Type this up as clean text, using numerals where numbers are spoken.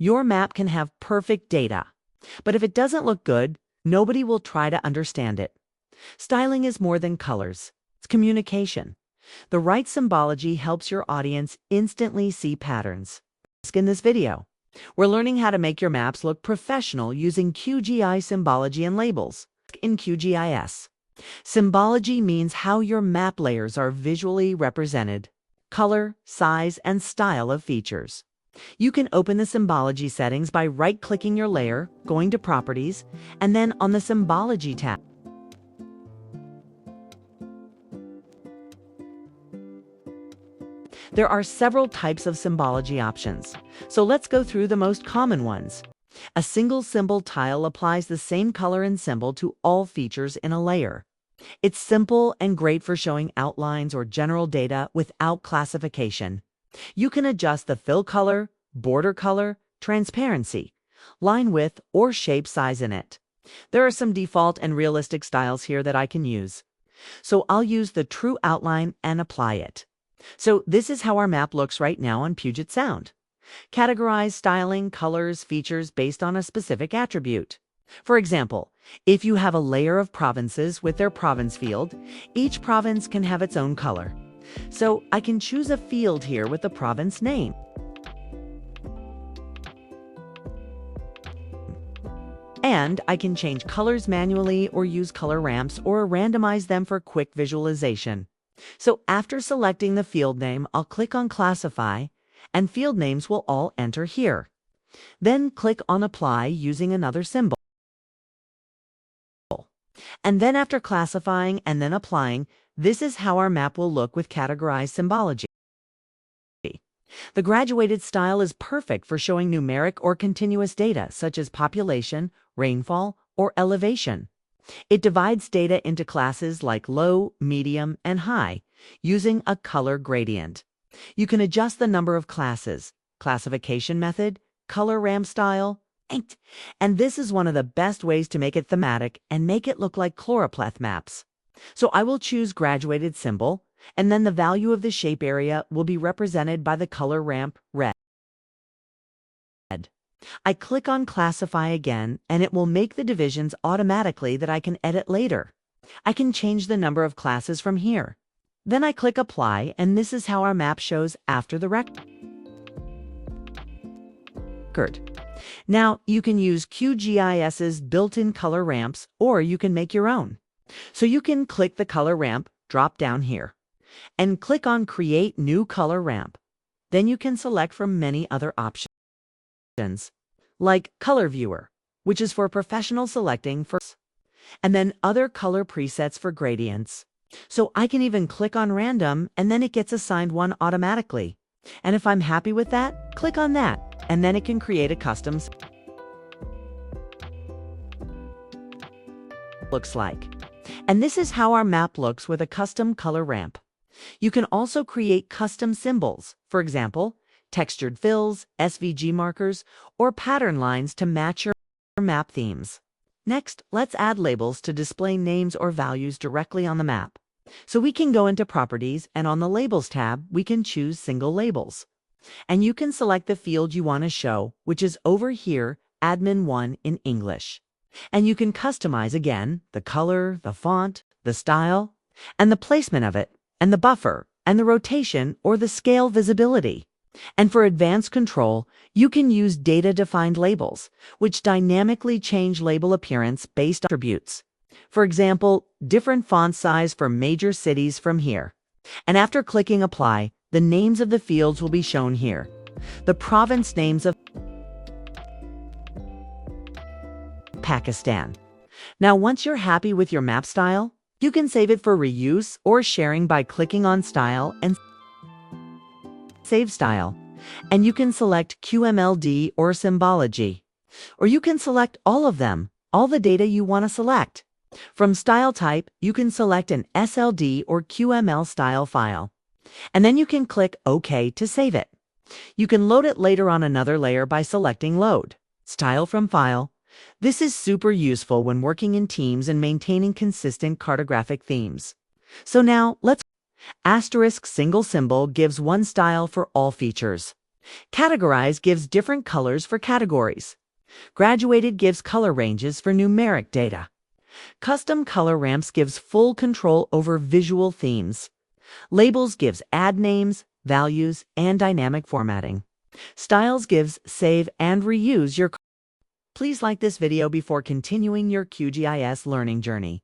Your map can have perfect data, but if it doesn't look good, nobody will try to understand it. Styling is more than colors. It's communication. The right symbology helps your audience instantly see patterns. In this video, we're learning how to make your maps look professional using QGIS symbology and labels. In QGIS, symbology means how your map layers are visually represented, color, size, and style of features. You can open the symbology settings by right-clicking your layer, going to Properties, and then on the Symbology tab. There are several types of symbology options, so let's go through the most common ones. A single symbol tile applies the same color and symbol to all features in a layer. It's simple and great for showing outlines or general data without classification. You can adjust the fill color, border color, transparency, line width, or shape size in it. There are some default and realistic styles here that I can use. So I'll use the true outline and apply it. So this is how our map looks right now on Puget Sound. Categorize styling, colors, features based on a specific attribute. For example, if you have a layer of provinces with their province field, each province can have its own color. So I can choose a field here with the province name. And I can change colors manually or use color ramps or randomize them for quick visualization. So after selecting the field name, I'll click on Classify, and field names will all enter here. Then click on Apply using another symbol. And then after classifying and then applying, this is how our map will look with categorized symbology. The graduated style is perfect for showing numeric or continuous data such as population, rainfall, or elevation. It divides data into classes like low, medium, and high, using a color gradient. You can adjust the number of classes, classification method, color ramp style, and this is one of the best ways to make it thematic and make it look like choropleth maps. So I will choose graduated symbol, and then the value of the shape area will be represented by the color ramp red. I click on Classify again, and it will make the divisions automatically that I can edit later. I can change the number of classes from here. Then I click Apply, and this is how our map shows after the record. Now, you can use QGIS's built-in color ramps, or you can make your own. So you can click the color ramp, drop down here, and click on Create New Color Ramp. Then you can select from many other options, like Color Viewer, which is for professional selecting for, and then other color presets for gradients. So I can even click on Random, and then it gets assigned one automatically. And if I'm happy with that, click on that, and then it can create a custom looks like. And this is how our map looks with a custom color ramp. You can also create custom symbols, for example, textured fills, SVG markers, or pattern lines to match your map themes. Next, let's add labels to display names or values directly on the map. So we can go into Properties, and on the Labels tab, we can choose Single Labels. And you can select the field you want to show, which is over here, Admin 1 in English. And you can customize again the color, the font, the style, and the placement of it, and the buffer, and the rotation or the scale visibility. And for advanced control, you can use data-defined labels, which dynamically change label appearance based on attributes. For example, different font size for major cities from here. And after clicking Apply, the names of the fields will be shown here. The province names of Pakistan. Now, once you're happy with your map style, you can save it for reuse or sharing by clicking on Style and Save Style. And you can select QMLD or Symbology. Or you can select all of them, all the data you want to select. From Style Type, you can select an SLD or QML style file. And then you can click OK to save it. You can load it later on another layer by selecting Load. Style from File. This is super useful when working in teams and maintaining consistent cartographic themes. So now, let's Asterisk single symbol gives one style for all features. Categorized gives different colors for categories. Graduated gives color ranges for numeric data. Custom color ramps gives full control over visual themes. Labels gives add names, values, and dynamic formatting. Styles gives save and reuse your. Please like this video before continuing your QGIS learning journey.